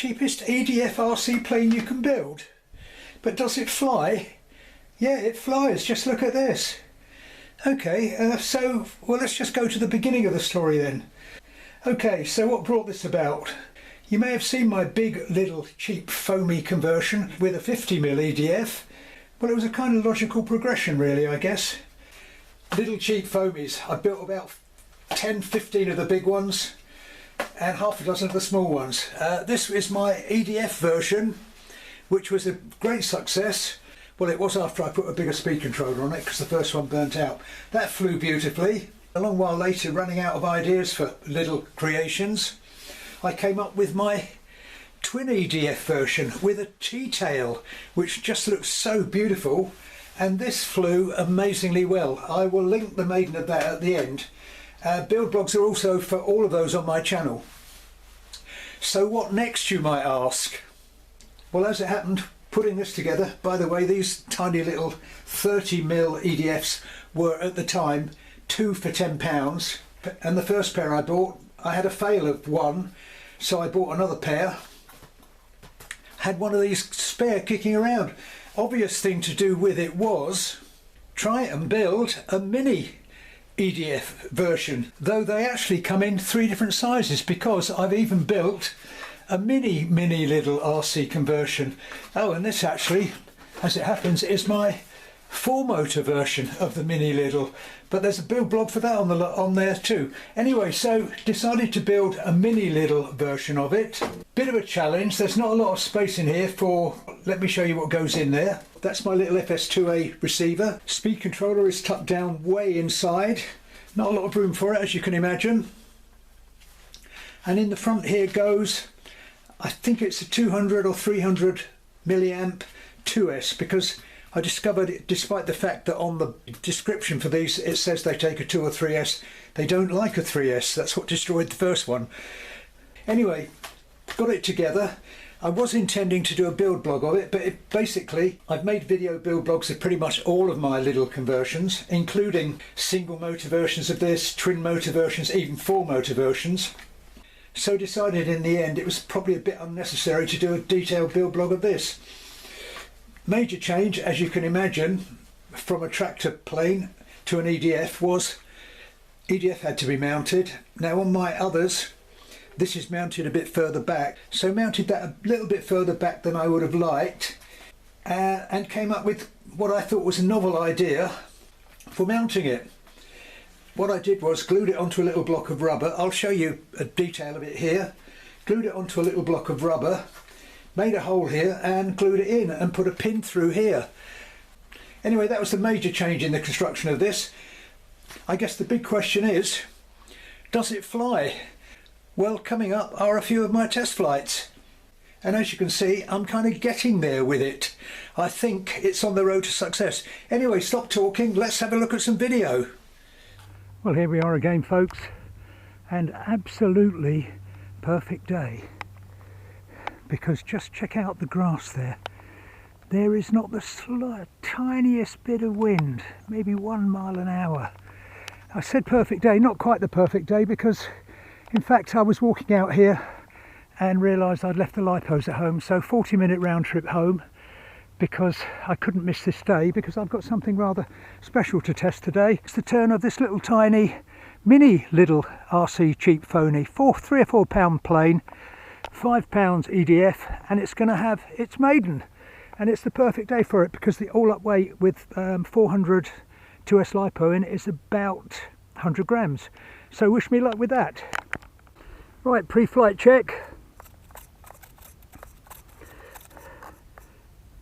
cheapest EDF RC plane you can build. But does it fly? Yeah, it flies. Just look at this. Okay, well, let's just go to the beginning of the story then. Okay, so what brought this about? You may have seen my big Lidl cheap foamy conversion with a 50mm EDF. Well, it was a kind of logical progression really, I guess. Little cheap foamies. I built about 10-15 of the big ones and half a dozen of the small ones. This is my EDF version, which was a great success. Well, it was after I put a bigger speed controller on it because the first one burnt out. That flew beautifully. A long while later, running out of ideas for little creations, I came up with my twin EDF version with a T-tail, which just looks so beautiful, and this flew amazingly well. I will link the maiden of that at the end. Build blogs are also for all of those on my channel. So what next, you might ask? Well, as it happened, putting this together, by the way, these tiny little 30mm EDFs were at the time 2 for £10, and the first pair I bought, I had a fail of one, so I bought another pair. Had one of these spare kicking around. Obvious thing to do with it was try and build a mini EDF version, though they actually come in 3 different sizes, because I've even built a mini Lidl RC conversion. Oh, and this actually, as it happens, is my 4-motor version of the mini Lidl, but there's a build blog for that on there too. Anyway, so decided to build a mini Lidl version of it. Bit of a challenge. There's not a lot of space in here for, let me show you what goes in there. That's my little FS2A receiver. Speed controller is tucked down way inside. Not a lot of room for it, as you can imagine. And in the front here goes, I think it's a 200 or 300 milliamp 2S, because I discovered, despite the fact that on the description for these it says they take a 2 or 3S, they don't like a 3S. That's what destroyed the first one. Anyway, got it together. I was intending to do a build blog of it, but basically I've made video build blogs of pretty much all of my little conversions, including single motor versions of this, twin motor versions, even 4-motor versions. So decided in the end it was probably a bit unnecessary to do a detailed build blog of this. Major change, as you can imagine, from a tractor plane to an EDF was EDF had to be mounted. Now on my others, this is mounted a bit further back, so mounted that a little bit further back than I would have liked, and came up with what I thought was a novel idea for mounting it. What I did was glued it onto a little block of rubber. I'll show you a detail of it here. Glued it onto a little block of rubber, made a hole here and glued it in and put a pin through here. Anyway, that was the major change in the construction of this. I guess the big question is, does it fly? Well, coming up are a few of my test flights. And as you can see, I'm kind of getting there with it. I think it's on the road to success. Anyway, stop talking, let's have a look at some video. Well, here we are again, folks, and absolutely perfect day. Because just check out the grass there. There is not the tiniest bit of wind, maybe 1 mile an hour. I said perfect day, not quite the perfect day, because in fact I was walking out here and realised I'd left the lipos at home, so 40-minute round trip home, because I couldn't miss this day, because I've got something rather special to test today. It's the turn of this little tiny mini Lidl RC cheap phony, 3 or 4 pound plane, £5 EDF, and it's going to have its maiden, and it's the perfect day for it because the all-up weight with 400 2S lipo in it is about 100 grams. So wish me luck with that. Right, pre-flight check.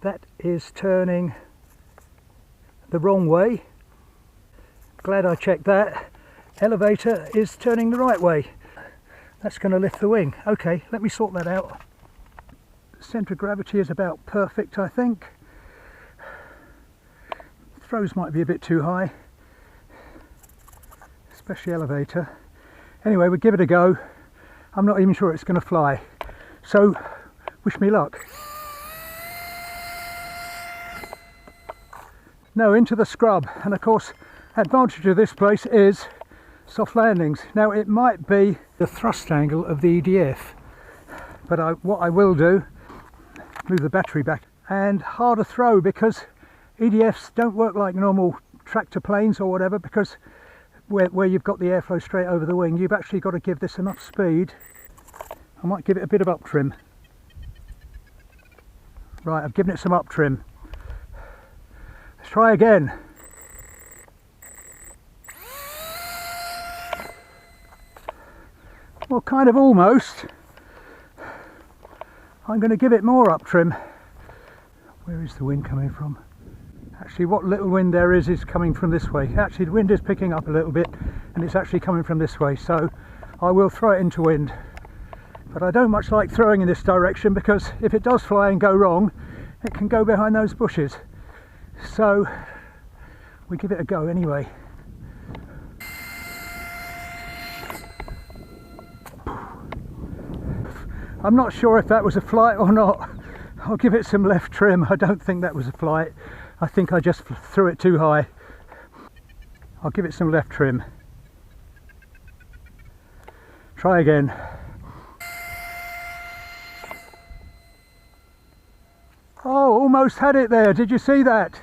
That is turning the wrong way. Glad I checked that. Elevator is turning the right way. That's going to lift the wing. Okay, let me sort that out. Centre of gravity is about perfect, I think. Throws might be a bit too high, especially elevator. Anyway, we'll give it a go. I'm not even sure it's going to fly. So, wish me luck. No, into the scrub. And of course, advantage of this place is soft landings. Now it might be the thrust angle of the EDF, But what I will do, move the battery back, and harder throw, because EDFs don't work like normal tractor planes or whatever, because where you've got the airflow straight over the wing, you've actually got to give this enough speed. I might give it a bit of up trim. Right, I've given it some up trim. Let's try again. Well, kind of almost. I'm going to give it more up trim. Where is the wind coming from? Actually, what little wind there is coming from this way. Actually, the wind is picking up a little bit, and it's actually coming from this way, so I will throw it into wind. But I don't much like throwing in this direction, because if it does fly and go wrong, it can go behind those bushes. So we give it a go anyway. I'm not sure if that was a flight or not. I'll give it some left trim. I don't think that was a flight. I think I just threw it too high. I'll give it some left trim. Try again. Oh, almost had it there. Did you see that?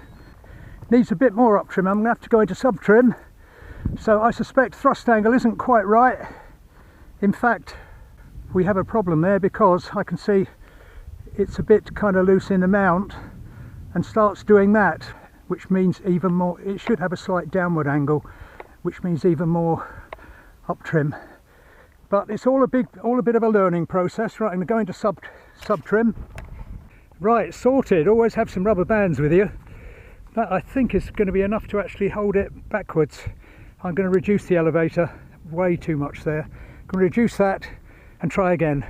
Needs a bit more up trim. I'm going to have to go into sub trim. So I suspect thrust angle isn't quite right. In fact, we have a problem there, because I can see it's a bit kind of loose in the mount and starts doing that, which means even more. It should have a slight downward angle, which means even more up trim. But it's all a bit of a learning process. Right, I'm going to go into sub trim. Right, sorted. Always have some rubber bands with you. That, I think, is going to be enough to actually hold it backwards. I'm going to reduce the elevator, way too much there. I'm going to reduce that and try again.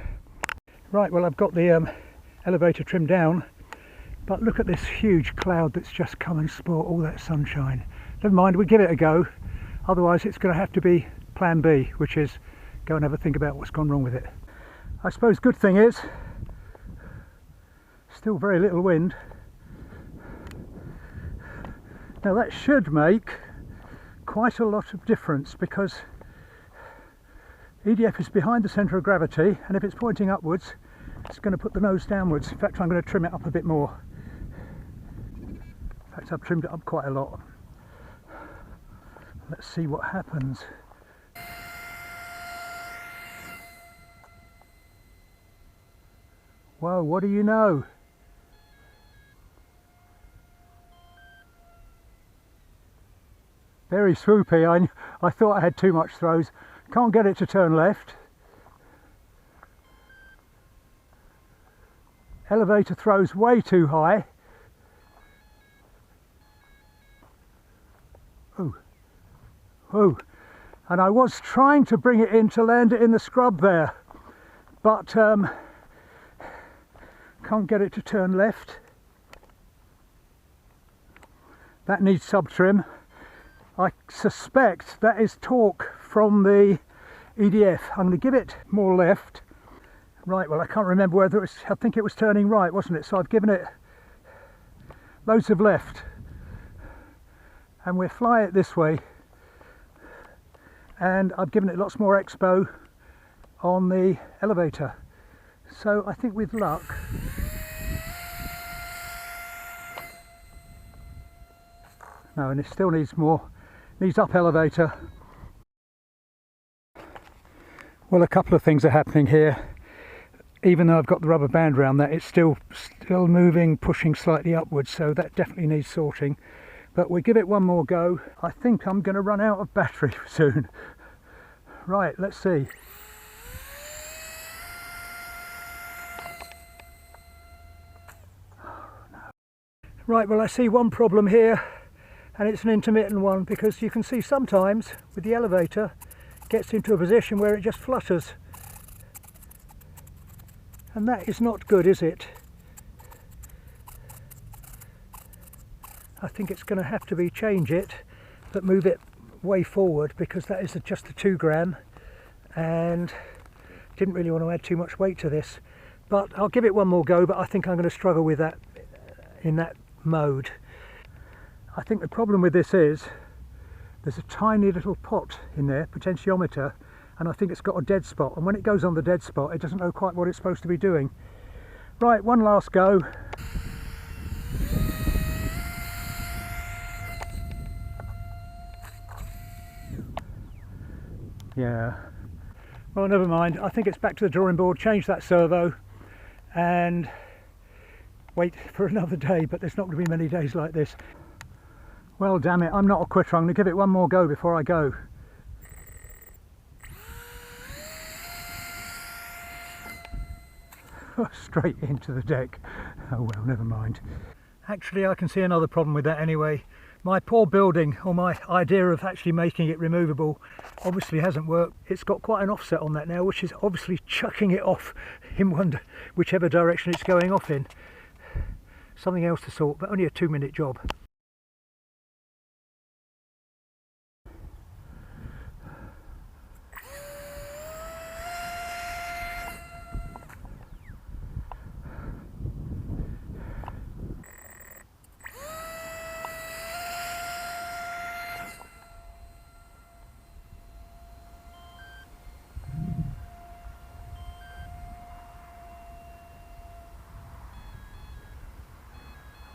Right, well, I've got the elevator trimmed down, but look at this huge cloud that's just come and spoiled all that sunshine. Never mind, we'll give it a go. Otherwise it's going to have to be plan B, which is go and have a think about what's gone wrong with it. I suppose good thing is still very little wind. Now that should make quite a lot of difference, because EDF is behind the centre of gravity, and if it's pointing upwards, it's going to put the nose downwards. In fact, I'm going to trim it up a bit more. In fact, I've trimmed it up quite a lot. Let's see what happens. Whoa, what do you know? Very swoopy. I thought I had too much throws. Can't get it to turn left. Elevator throws way too high. Oh, oh, and I was trying to bring it in to land it in the scrub there, but can't get it to turn left. That needs sub trim. I suspect that is torque from the EDF. I'm going to give it more left. Right, well, I can't remember whether it was, I think it was turning right, wasn't it? So I've given it loads of left. And we'll fly it this way. And I've given it lots more expo on the elevator. So I think with luck, no, and it still needs more, needs up elevator. Well, a couple of things are happening here. Even though I've got the rubber band around that, it's still moving, pushing slightly upwards, so that definitely needs sorting. But we'll give it one more go. I think I'm going to run out of battery soon. Right, let's see. Right, well, I see one problem here, and it's an intermittent one, because you can see sometimes with the elevator it gets into a position where it just flutters. And that is not good, is it? I think it's going to have to be change it, but move it way forward, because that is just a 2 gram, and didn't really want to add too much weight to this. But I'll give it one more go, but I think I'm going to struggle with that in that mode. I think the problem with this is there's a tiny little pot in there, potentiometer, and I think it's got a dead spot, and when it goes on the dead spot it doesn't know quite what it's supposed to be doing. Right, one last go. Yeah, well, never mind. I think it's back to the drawing board, change that servo and wait for another day, but there's not going to be many days like this. Well, damn it, I'm not a quitter. I'm going to give it one more go before I go. Straight into the deck. Oh well, never mind. Actually, I can see another problem with that anyway. My poor building, or my idea of actually making it removable, obviously hasn't worked. It's got quite an offset on that now, which is obviously chucking it off in whichever direction it's going off in. Something else to sort, but only a 2-minute job.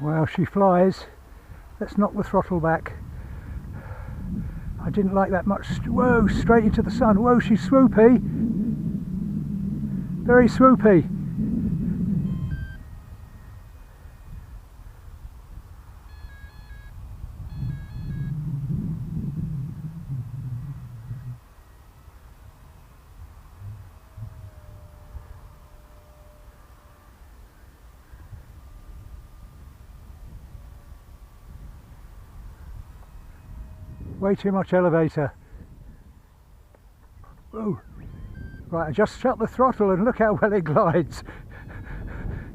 Well, she flies. Let's knock the throttle back. I didn't like that much. Whoa, straight into the sun. Whoa, she's swoopy. Very swoopy. Way too much elevator. Whoa. Right, I just shut the throttle and look how well it glides.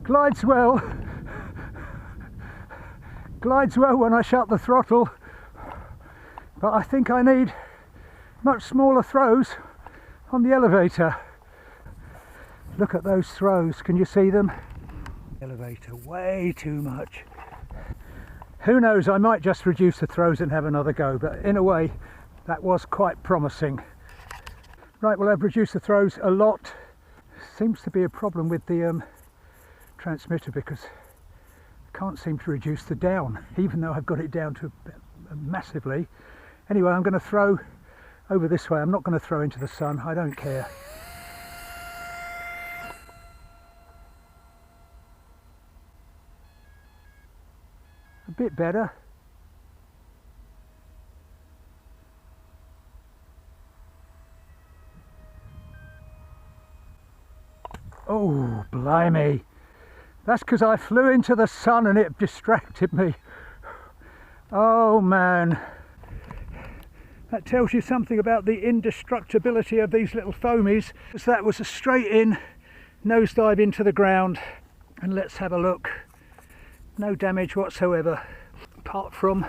Glides well. Glides well when I shut the throttle. But I think I need much smaller throws on the elevator. Look at those throws, can you see them? Elevator, way too much. Who knows, I might just reduce the throws and have another go, but in a way that was quite promising. Right, well, I've reduced the throws a lot. Seems to be a problem with the transmitter because I can't seem to reduce the down, even though I've got it down to massively. Anyway, I'm going to throw over this way. I'm not going to throw into the sun, I don't care. A bit better. Oh, blimey. That's because I flew into the sun and it distracted me. Oh man. That tells you something about the indestructibility of these little foamies. So that was a straight in nosedive into the ground. And let's have a look. No damage whatsoever, apart from,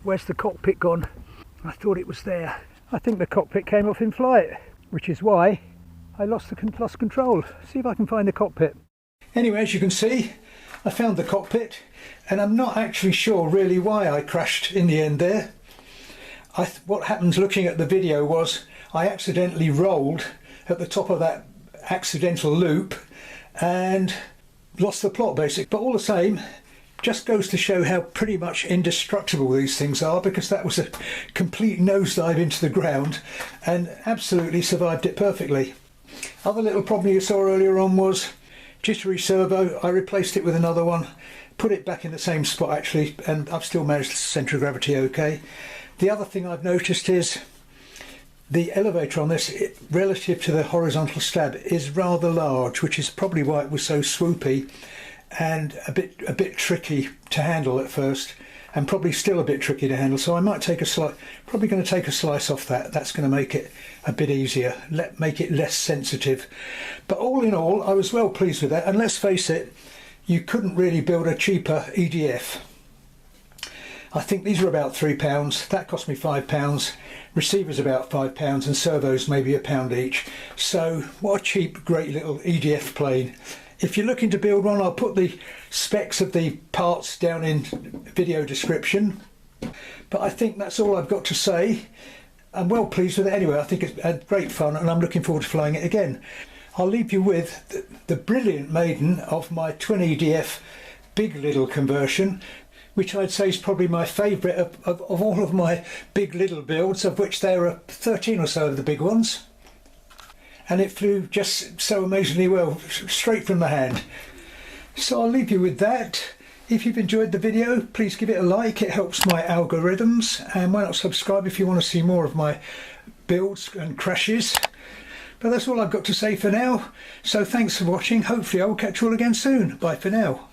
where's the cockpit gone? I thought it was there. I think the cockpit came off in flight, which is why I lost control. See if I can find the cockpit. Anyway, as you can see, I found the cockpit, and I'm not actually sure really why I crashed in the end there. What happened looking at the video was I accidentally rolled at the top of that accidental loop and lost the plot basically. But all the same, just goes to show how pretty much indestructible these things are, because that was a complete nosedive into the ground and absolutely survived it perfectly. Other little problem you saw earlier on was jittery servo. I replaced it with another one, put it back in the same spot actually, and I've still managed the centre of gravity okay. The other thing I've noticed is the elevator on this, relative to the horizontal stab, is rather large, which is probably why it was so swoopy and a bit tricky to handle at first, and probably still a bit tricky to handle. So I might take a slice, probably going to take a slice off that. That's going to make it a bit easier, make it less sensitive. But all in all, I was well pleased with that. And let's face it, you couldn't really build a cheaper EDF. I think these are about £3. That cost me £5. Receivers about £5, and servos maybe £1 each. So what a cheap, great little EDF plane. If you're looking to build one, I'll put the specs of the parts down in video description. But I think that's all I've got to say. I'm well pleased with it anyway. I think it's had great fun and I'm looking forward to flying it again. I'll leave you with the brilliant maiden of my twin EDF big Lidl conversion, which I'd say is probably my favourite of all of my big Lidl builds, of which there are 13 or so of the big ones. And it flew just so amazingly well, straight from the hand. So I'll leave you with that. If you've enjoyed the video, please give it a like, it helps my algorithms, and why not subscribe if you want to see more of my builds and crashes. But that's all I've got to say for now, so thanks for watching. Hopefully I will catch you all again soon. Bye for now.